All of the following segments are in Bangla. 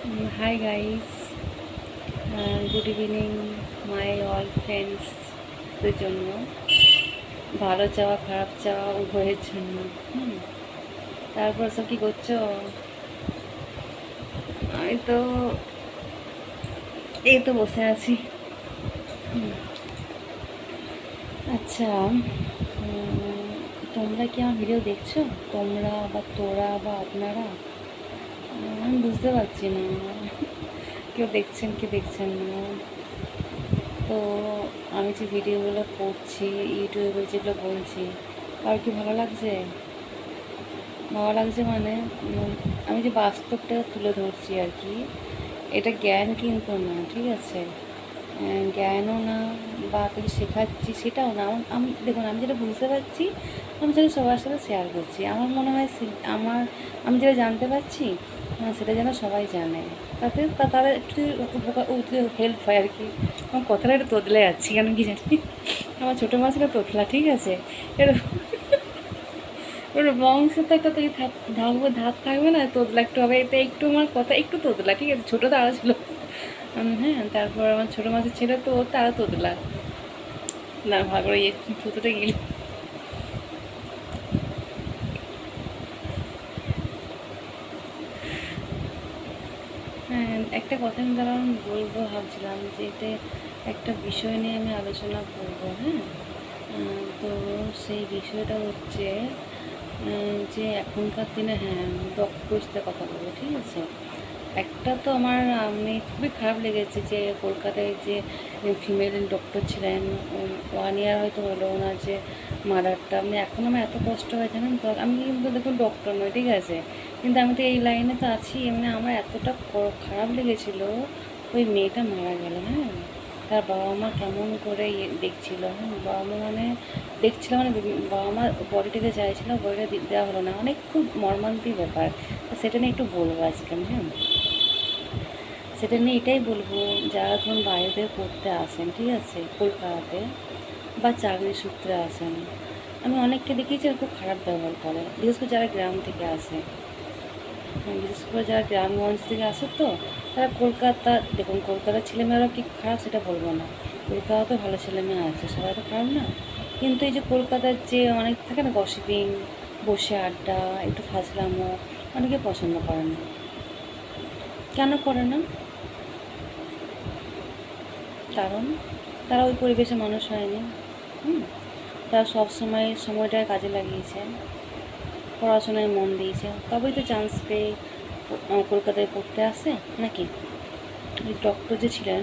Hi guys, good evening my all friends জন্য ভালো চাওয়া খারাপ চাওয়া উভয়ের জন্য। তারপর সব কি করছো? আমি তো এই তো বসে আছি। আচ্ছা, তোমরা কি আমার ভিডিও দেখছো? তোমরা বা তোরা বা আপনারা? আমি বুঝতে পারছি না কেউ দেখছেন কি দেখছেন না। তো আমি যে ভিডিওগুলো করছি ইউটিউবে যেগুলো বলছি, আর কি ভালো লাগছে? ভালো লাগছে মানে আমি যে বাস্তবটা তুলে ধরছি আর কি, এটা জ্ঞান কিন্তু না, ঠিক আছে? জ্ঞানও না বা কিছু শেখাচ্ছি সেটাও না। আমি দেখুন, আমি যেটা বুঝতে পারছি আমি সেটা সবার সাথে শেয়ার করছি। আমার মনে হয় আমি যেটা জানতে পারছি সেটা যেন সবাই জানে, তাতে তারা একটু হেল্প হয় আর কি। আমার কথাটা একটু তোতলে যাচ্ছি কেন কি জানি, আমার ছোটো মাছটা তোতলা, ঠিক আছে? এরকম ওর বংশে তো একটা ধাত থাকবে না, তোতলা একটু হবে। এতে একটু আমার কথা একটু তোতলা, ঠিক আছে? ছোটো তো আরও ছিল। হ্যাঁ, তারপর আমার ছোটো মাছের ছেলে তো ওর তারা তোতলা না, ভালো করে থুতুটা গেল। হ্যাঁ, একটা কথা আমি দাঁড়ান বলবো ভাবছিলাম যে এতে একটা বিষয় নিয়ে আমি আলোচনা করবো। হ্যাঁ, তো সেই বিষয়টা হচ্ছে যে এখনকার দিনে, হ্যাঁ, ডক্টরসদের কথা বলবো, ঠিক আছে? একটা তো আমার খুবই খারাপ লেগেছে যে কলকাতায় যে ফিমেল ডক্টর ছিলেন, 1 ইয়ার হয়তো হলো ওনার যে মার্ডারটা। এখন আমার এত কষ্ট হয় জানেন তো। আমি কিন্তু দেখুন ডক্টর নয়, ঠিক আছে, কিন্তু আমি তো এই লাইনে তো আছি। আমার এতটা খারাপ লেগেছিলো ওই মেয়েটা মারা গেল। হ্যাঁ, তার বাবা মা কেমন করে দেখছিল। হ্যাঁ, বাবা মা মানে দেখছিল মানে বাবা মা বডিটাকে চাইছিল, বডিটা দেওয়া হলো না। খুব মর্মান্তিক ব্যাপার। সেটা নিয়ে একটু বলবো আজকে আমি। হ্যাঁ, সেটা নিয়ে এটাই বলবো, যারা ধরুন বাইরে থেকে পড়তে আসেন, ঠিক আছে, কলকাতাতে বা চাকরি সূত্রে আসেন, আমি অনেককে দেখেছি খুব খারাপ ব্যবহার করে, বিশেষ করে যারা গ্রাম থেকে আসে। বিশেষ করে যারা গ্রামগঞ্জ থেকে আসে, তো তারা কলকাতা, দেখুন কলকাতার ছেলেমেয়েরা কি খারাপ সেটা বলবো না, কলকাতাতে ভালো ছেলেমেয়ে আছে, সবাই তো খারাপ না। কিন্তু এই যে কলকাতার যে অনেক থাকে না গসিপিং, বসে আড্ডা, একটু ফাজলামো, অনেকে পছন্দ করে না। কেন করে না? কারণ তারা ওই পরিবেশে মানুষ হয়নি। তারা সবসময় সময়টা কাজে লাগিয়েছে, পড়াশোনায় মন দিয়েছে, তবেই তো চান্স পেয়ে কলকাতায় পড়তে আসে নাকি? ওই ডক্টর যে ছিলেন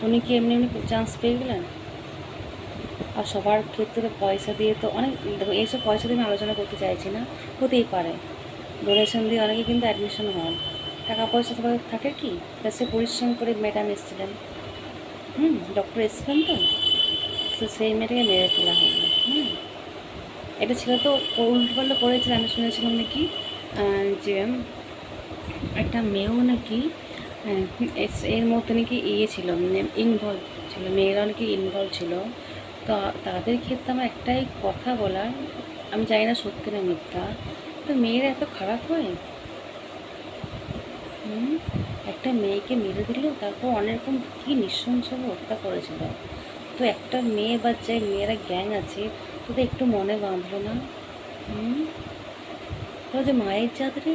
উনি কি এমনি এমনি চান্স পেয়ে গেলেন? আর সবার ক্ষেত্রে পয়সা দিয়ে তো অনেক, দেখো এইসব পয়সা দিয়ে আমি আলোচনা করতে চাইছি না, হতেই পারে ডোনেশন দিয়ে অনেকে কিন্তু অ্যাডমিশন হন, টাকা পয়সা সবার থাকে কি? তা সে পরিশ্রম করে ম্যাডাম এসেছিলেন, ডক্টর এসেছিলেন, তো সেই মেয়েটাকে মেরে ফেলা হলো। এটা ছিল তো উল্টোপাল্টা করেছিল, আমি শুনেছিলাম নাকি যে একটা মেয়েও নাকি এর মধ্যে নাকি ছিল, মানে ইনভলভ ছিল, মেয়েরাও নাকি ইনভলভ ছিল। তো তাদের ক্ষেত্রে আমার একটাই কথা বলার, আমি জানি না সত্যি না মিথ্যা, তো মেয়েরা এত খারাপ হয়? একটা মেয়েকে মেরে দিল, তারপর অনেক রকম কী নৃশংসভাবে হত্যা করেছিল। তো একটা মেয়ে বা যে মেয়েরা গ্যাং আছে, তোদের একটু মনে বাঁধলো না? তোরা যে মায়ের জাত রে।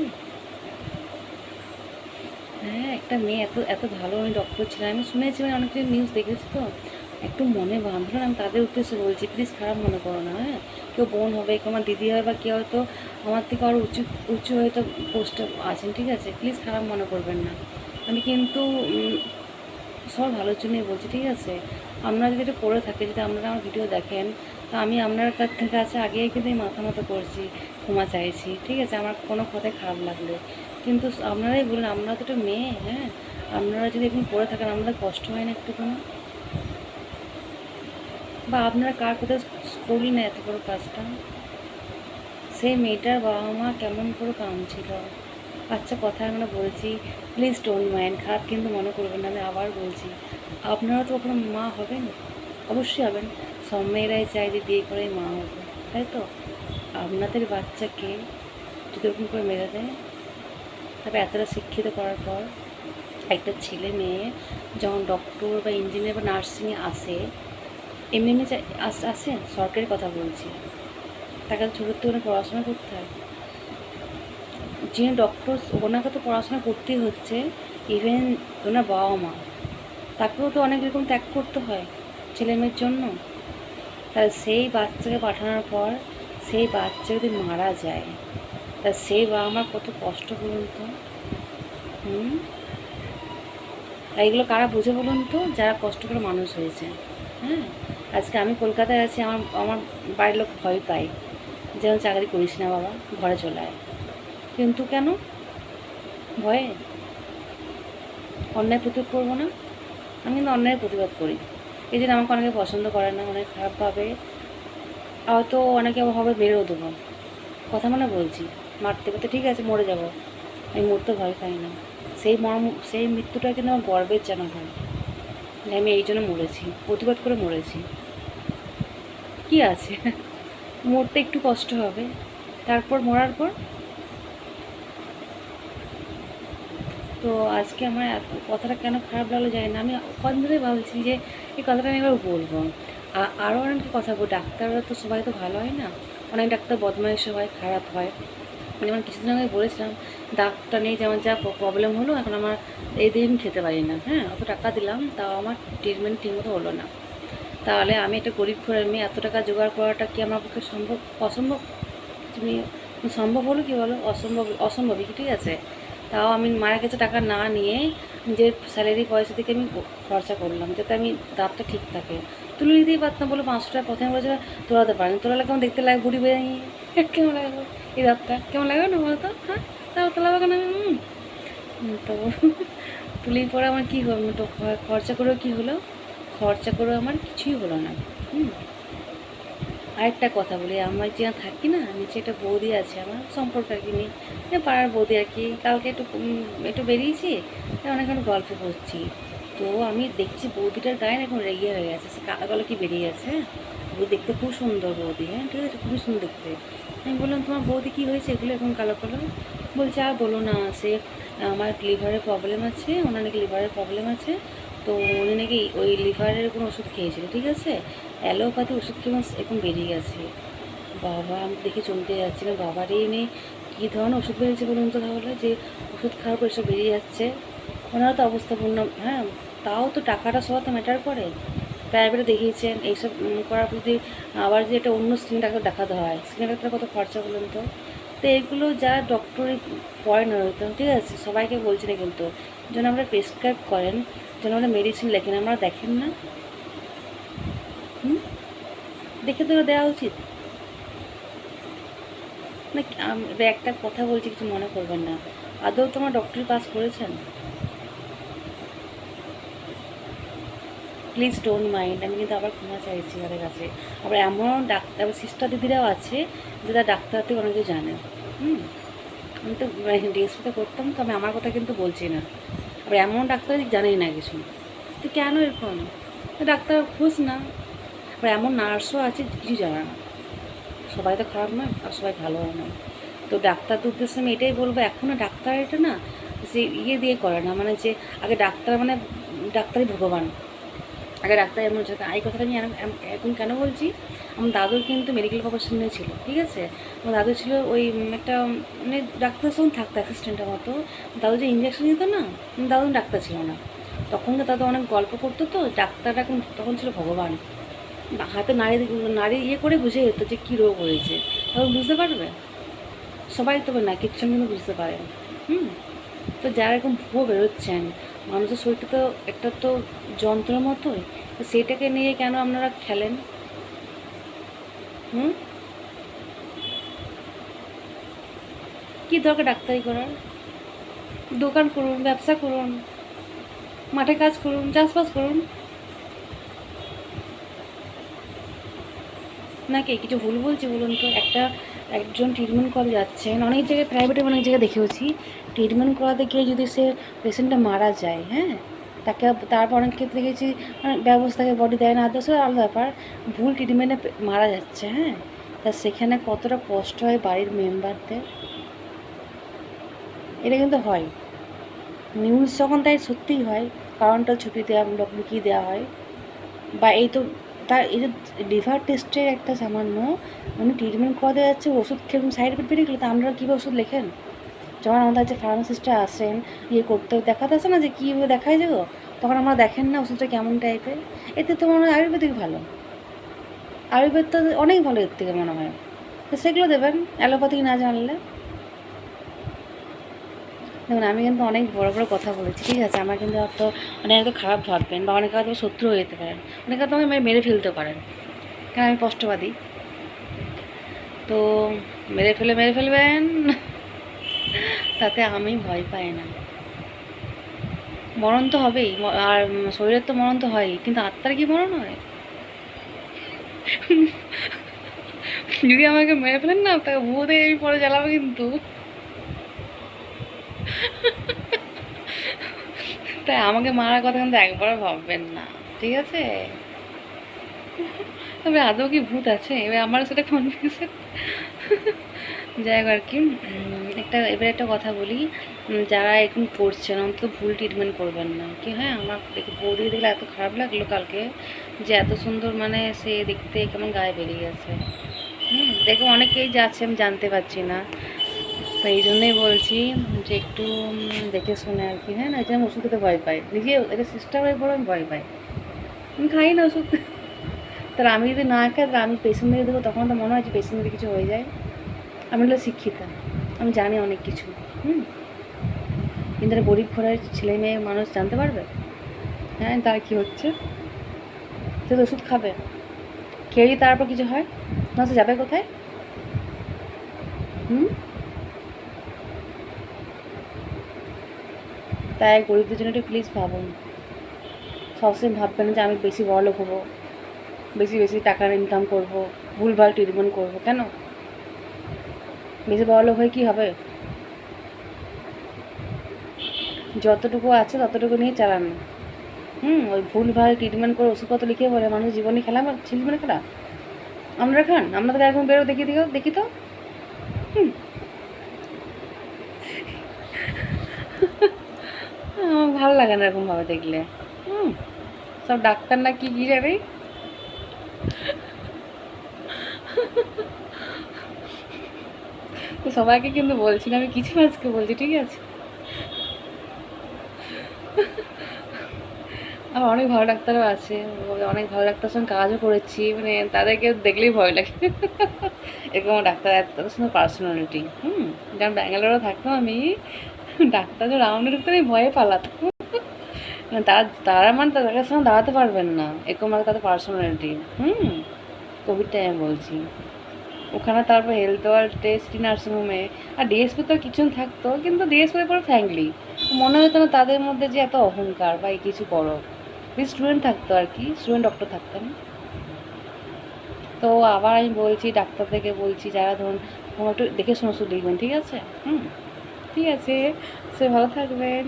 হ্যাঁ, একটা মেয়ে এত এত ভালো উনি ডক্টর ছিলেন, আমি শুনেছি, মানে অনেক কিছু নিউজ দেখেছি তো। একটু মনে বাঁধলো না, আমি তাদের উদ্দেশ্যে বলছি, প্লিজ খারাপ মনে করো না। হ্যাঁ, কেউ বোন হবে, কেউ আমার দিদি হবে, বা কেউ হয়তো আমার থেকে আরও উঁচু উঁচু হয়তো পোস্টে আছেন, ঠিক আছে, প্লিজ খারাপ মনে করবেন না। আমি কিন্তু সবার ভালোর জন্যই বলছি, ঠিক আছে? আপনারা যদি এটা করে থাকে, যদি আপনারা আমার ভিডিও দেখেন, তো আমি আপনার কাছে আগেই কিন্তু এই মাথা মতো করছি, ক্ষমা চাইছি, ঠিক আছে, আমার কোনো কথায় খারাপ লাগলে। কিন্তু আপনারাই বলুন, আপনারা তো একটা মেয়ে, হ্যাঁ, আপনারা যদি এরকম করে থাকেন, আপনাদের কষ্ট হয় না একটুখানি? বা আপনারা কার কোথাও করলি না এত বড় কাজটা? সেই মেয়েটার বাবা মা কেমন করে কাঁদছিল। আচ্ছা, কথা আমরা বলছি, প্লিজ ডোন্ট মাইন্ড, খারাপ কিন্তু মনে করবেন না, আমি আবার বলছি, আপনারা তো আপনার মা হবেন, অবশ্যই হবেন। সব মেয়েরাই চায় যে বিয়ে করেই মা হবে, তাই তো? আপনাদের বাচ্চাকে যদি ওরকম করে মেরে দেয়, তবে এতটা শিক্ষিত করার পর, একটা ছেলে মেয়ে যখন ডক্টর বা ইঞ্জিনিয়ার বা নার্সিংয়ে আসে, এমনি এমনি আসে, সরকারি কথা বলছি, তাকে তো ছোটোর থেকে পড়াশোনা করতে হয়। যিনি ডক্টর ওনাকে তো পড়াশোনা করতেই হচ্ছে, ইভেন ওনার বাবা মা, তাকেও তো অনেক রকম ত্যাগ করতে হয় ছেলে মেয়ের জন্য। তাহলে সেই বাচ্চাকে পাঠানোর পর সেই বাচ্চা যদি মারা যায়, তা সেই বাবা মার কত কষ্ট বলুন তো। আর এগুলো কারা বুঝে বলুন তো? যারা কষ্ট করে মানুষ হয়েছে। হ্যাঁ, আজকে আমি কলকাতায় আছি, আমার আমার বাড়ির লোক ভয় পায়, যেন চাকরি করিস না বাবা, ঘরে চলে আয়। কিন্তু কেন ভয়ে? অন্যায় প্রতিবাদ করবো না? আমি কিন্তু অন্যায়ের প্রতিবাদ করি। এই জন্য আমাকে অনেকে পছন্দ করে না, অনেক খারাপভাবে, হয়তো অনেকে হবে মেরেও দেবো। কথা মানে বলছি, মারতে পারতে ঠিক আছে, মরে যাব, আমি মরতে ভয় পাই না। সেই মৃত্যুটা কিন্তু আমার গর্বের যেন হয় যে আমি এই জন্য মরেছি, প্রতিবাদ করে মরেছি। কি আছে, মরতে একটু কষ্ট হবে, তারপর মরার পর। তো আজকে আমার এত কথাটা কেন খারাপ লাগলো জানি না। আমি কদিন ধরে ভাবছি যে এই কথাটা আমি এবার বলবো। আরও অনেকে কথা বলবো, ডাক্তাররা তো সবাই তো ভালো হয় না, অনেক ডাক্তার বদমাইশও হয়, খারাপ হয়। যেমন কিছুদিন আগে বলেছিলাম ডাক্তার নেই, যেমন যা প্রবলেম হলো, এখন আমার এই দিন খেতে পারি না। হ্যাঁ, অত টাকা দিলাম, তাও আমার ট্রিটমেন্ট ঠিকমতো হলো না। তাহলে আমি একটা গরিব ঘরের মেয়ে, এত টাকা জোগাড় করাটা কি আমার পক্ষে সম্ভব? অসম্ভব। তুমি সম্ভব হলো কি বলো? অসম্ভবই কি, ঠিক আছে। তাও আমি মায়ের কাছে টাকা না নিয়ে নিজের স্যালারি পয়সা থেকে আমি খরচা করলাম, যাতে আমি দাঁতটা ঠিক থাকে। তুলে নিতেই পারতাম, বলে 500 টাকা প্রথমে বলেছিলাম তোলাতে পারেন, তোলালে কেমন দেখতে লাগে, বুড়ি বেরিয়ে কেমন লাগবে, এই দাঁতটা কেমন লাগবে না বলতো? হ্যাঁ, তাও তোলাবো কেন আমি? তো তুলেই পরে আমার কী হলো, তো খরচা করেও কী হলো? খরচা করেও আমার কিছুই হলো না। আরেকটা কথা বলি, আমার যে থাকি না, নিচে একটা বৌদি আছে, আমার সম্পর্ক আর কি নেই, পাড়ার বৌদি আর কি। কালকে একটু বেরিয়েছি, অনেকক্ষণ গল্প করছি, তো আমি দেখছি বৌদিটার গায়ে না এখন রেগে হয়ে গেছে, সে কালো কালো কি বেরিয়ে গেছে। হ্যাঁ, বৌদি দেখতে খুব সুন্দর বৌদি, হ্যাঁ ঠিক আছে, খুবই সুন্দর দেখতে। আমি বললাম তোমার বৌদি কী হয়েছে এগুলো এখন কালো কালো? বলছে আর বলো না, সে আমার লিভারের প্রবলেম আছে, ওনার নাকি লিভারের প্রবলেম আছে, তো উনি নাকি ওই লিভারের কোনো ওষুধ খেয়েছিল, ঠিক আছে, অ্যালোপ্যাথি ওষুধ খেয়ে এখন বেরিয়ে গেছে। বাবা, আমি দেখে চমকে যাচ্ছি না, বাবারই নেই কী ধরনের ওষুধ বেরিয়েছে বলুন তো তাহলে, যে ওষুধ খাওয়ার পর এসব বেরিয়ে যাচ্ছে। ওনারা তো অবস্থাপূর্ণ, হ্যাঁ, তাও তো টাকাটা সব তো ম্যাটার করে। প্রাইভেটে দেখিয়েছেন, এইসব করার প্রতি আবার যে একটা অন্য স্কিন ডাক্তার দেখাতে হয়, স্কিন ডাক্তার কত খরচা বলুন তো। তো এগুলো যা ডক্টরে পড়ে না হয়তো, ঠিক আছে, সবাইকে বলছি না কিন্তু, যেন আমরা প্রেসক্রাইব করেন, যেন আমরা মেডিসিন লেখেন, আমরা দেখেন না। দেখে তো দেওয়া উচিত না। একটা কথা বলছি, কিছু মনে করবেন না, আদৌ তোমার ডক্টরি পাস করেছেন? প্লিজ ডোন্ট মাইন্ড, আমি কিন্তু আবার ক্ষমা চাইছি তাদের কাছে। আবার এমন ডাক্তার সিস্টার দিদিরাও আছে যারা ডাক্তার থেকে অনেকে জানে। আমি তো ডিএসপিতে করতাম, তো আমি আমার কথা কিন্তু বলছি না। আবার এমন ডাক্তার জানেই না কিছু, তো কেন এরকম? ডাক্তার খোঁজ না। আবার এমন নার্সও আছে কিছু জানে না। সবাই তো খারাপ নয়, আর সবাই ভালোও নয়। তো ডাক্তারদের উদ্দেশ্যে আমি এটাই বলবো, এখনও ডাক্তার এটা না যে দিয়ে করে না, মানে যে আগে ডাক্তার মানে ডাক্তারই ভগবান, আগে ডাক্তার এমন হচ্ছে। এই কথাটা আমি এখন কেন বলছি, আমার দাদুর কিন্তু মেডিকেল প্রফেশনে ছিল, ঠিক আছে। আমার দাদু ছিল ওই একটা মানে ডাক্তার সঙ্গে থাকতো অ্যাসিস্ট্যান্টের মতো। দাদু যে ইঞ্জেকশন দিত না, দাদু ডাক্তার ছিল না। তখন তো দাদু অনেক গল্প করতো, তো ডাক্তাররা তখন ছিল ভগবান। হাতে নাড়ি করে বুঝে যেত যে কী রোগ হয়েছে, তখন বুঝতে পারবে। সবাই তবে না, কিচ্ছু কিন্তু বুঝতে পারেন। তো যারা এরকম ভুয়ো বেরোচ্ছেন, মানুষের শরীরটা তো একটা তো যন্ত্রের মতোই, তো সেটাকে নিয়ে কেন আপনারা খেলেন? কী দরকার ডাক্তারি করার? দোকান করুন, ব্যবসা করুন, মাঠে কাজ করুন, চাষবাস করুন, নাকি কিছু ভুল বলছি বলুন তো? একজন ট্রিটমেন্ট করে যাচ্ছেন, অনেক জায়গায় প্রাইভেটে অনেক জায়গায় দেখেওছি, ট্রিটমেন্ট করাতে গিয়ে যদি সে পেশেন্টটা মারা যায়, হ্যাঁ, তারপর অনেক ক্ষেত্রে দেখেছি ব্যবস্থাকে বডি দেয় না, আদার্স আলাদা ব্যাপার, ভুল ট্রিটমেন্টে মারা যাচ্ছে, হ্যাঁ, তা সেখানে কতটা কষ্ট হয় বাড়ির মেম্বারদের। এটা কিন্তু হয়। নিউজ যখন তাই সত্যিই হয়, কারণটা ছুটি দেওয়া লুকিয়ে দেওয়া হয়, বা এই তো তার এই যে লিভার টেস্টের একটা সামান্য উনি ট্রিটমেন্ট করাতে যাচ্ছে, ওষুধ খেয়ে সাইড এফেক্ট বেরিয়ে গেলো, তা আপনারা কীভাবে ওষুধ লেখেন? যখন আমাদের কাছে ফার্মাসিস্টরা আসেন করতে দেখাতে আসে না যে কীভাবে দেখায় যে, তখন আমরা দেখেন না ওষুধটা কেমন টাইপের। এতে তো মনে হয় আয়ুর্বেদিক ভালো, আয়ুর্বেদ তো অনেক ভালো এর থেকে মনে হয়, তো সেগুলো দেবেন অ্যালোপ্যাথিক না জানলে। দেখুন আমি কিন্তু অনেক বড় বড় কথা বলেছি, ঠিক আছে, আমার কিন্তু অত অনেকে হয়তো খারাপ ভাববেন, বা অনেকে হয়তো শত্রু হয়ে যেতে পারেন, অনেকে হয়তো আমাকে মেরে ফেলতে পারেন, কারণ আমি স্পষ্টবাদী। তো মেরে ফেলবেন, তাতে আমি ভয় পাই না। মরণ তো হবেই, আর শরীরের তো মরণ তো হয়ই, কিন্তু আত্মার কি মরণ হয়? যদি আমাকে মেরে ফেলেন না, তাকে ভূতে আমি পরে জ্বালাবো কিন্তু। তাই আমাকে মারার কথা কিন্তু একবারও ভাববেন না, ঠিক আছে? তবে আদৌ কি ভূত আছে, এবার আমার সেটা কনফিউশন। যাই হোক আর কি, এবার একটা কথা বলি, যারা এরকম করছেন অন্তত ভুল ট্রিটমেন্ট করবেন না, কি হ্যাঁ? আমার দেখে বৌদি দেখলে এত খারাপ লাগলো কালকে, যে এত সুন্দর মানে সে দেখতে কেমন গায়ে বেরিয়ে গেছে। দেখো অনেকেই যাচ্ছে, আমি জানতে পারছি না, তো এই জন্যই বলছি যে একটু দেখে শুনে আর কি, হ্যাঁ? না যে আমি ওষুধ খেতে ভয় পাই, নিজে এটা সিস্টেম হয়ে পড়ে আমি ভয় পাই, আমি খাই না ওষুধ। তাহলে আমি যদি না খাই, তাহলে আমি পেশেন্টদের দেবো, তখন তো মনে হয় যে পেশেন্টদের কিছু হয়ে যায়। আমি হলো শিক্ষিতা, আমি জানি অনেক কিছু, কিন্তু গরিব ঘরের ছেলে মেয়ে মানুষ জানতে পারবে, হ্যাঁ? তার কী হচ্ছে, সে তো ওষুধ খাবে, খেয়েই তারপর কিছু হয় না, সে যাবে কোথায়? তাই গরিবদের জন্য একটু প্লিজ ভাবুন, সবসময় ভাববেন যে আমি বেশি বড়লোক হবো, বেশি বেশি টাকার ইনকাম করবো, ভুলভাল ট্রিটমেন্ট করবো, কেন? বেশি বড়লোক হয়ে কী হবে? যতটুকু আছে ততটুকু নিয়ে চালান। ওই ভুলভাল ট্রিটমেন্ট করে ওষুধপত্র লিখে বলে মানুষ জীবনে খেলা জীবনে খেলা আপনারা খান, আপনাদের এখন বেরো দেখি তো। আমার ভালো লাগে না এরকমভাবে দেখলে। সব ডাক্তার না কি যাবে। তো সবাইকে কিন্তু বলছি না, আমি কিছু আজকে বলছি, ঠিক আছে? আমার অনেক ভালো ডাক্তারও আছে, অনেক ভালো ডাক্তার সঙ্গে কাজও করেছি, মানে তাদেরকে দেখলেই ভয় লাগে। এরকম ডাক্তার এত সুন্দর পার্সোনালিটি, যেমন ব্যাঙ্গালোরে থাকতাম আমি, ডাক্তারদের রাউন্ডে ঢুকতে আমি ভয়ে পালাতাম। তারা মানে তাদের সঙ্গে দাঁড়াতে পারবেন না, এরকম লাগে তাদের পার্সোনালিটি। কোভিড টাইমে বলছি, ওখানে তারপর হেলথ ওয়ার্ল্ড টেস্ট নার্সিংহোমে, আর ডিএসপি তো কিছু থাকতো, কিন্তু ডিএসপির পরে ফ্র্যাঙ্কলি মনে হতো না তাদের মধ্যে যে এত অহংকার বা এই কিছু করো। স্টুডেন্ট থাকতো আর কি, স্টুডেন্ট ডক্টর থাকতেন। তো আবার আমি বলছি ডাক্তার থেকে বলছি, যারা ধরুন একটু দেখে শুনে ওষুধ লিখবেন, ঠিক আছে? ঠিক আছে, সে ভালো থাকবেন।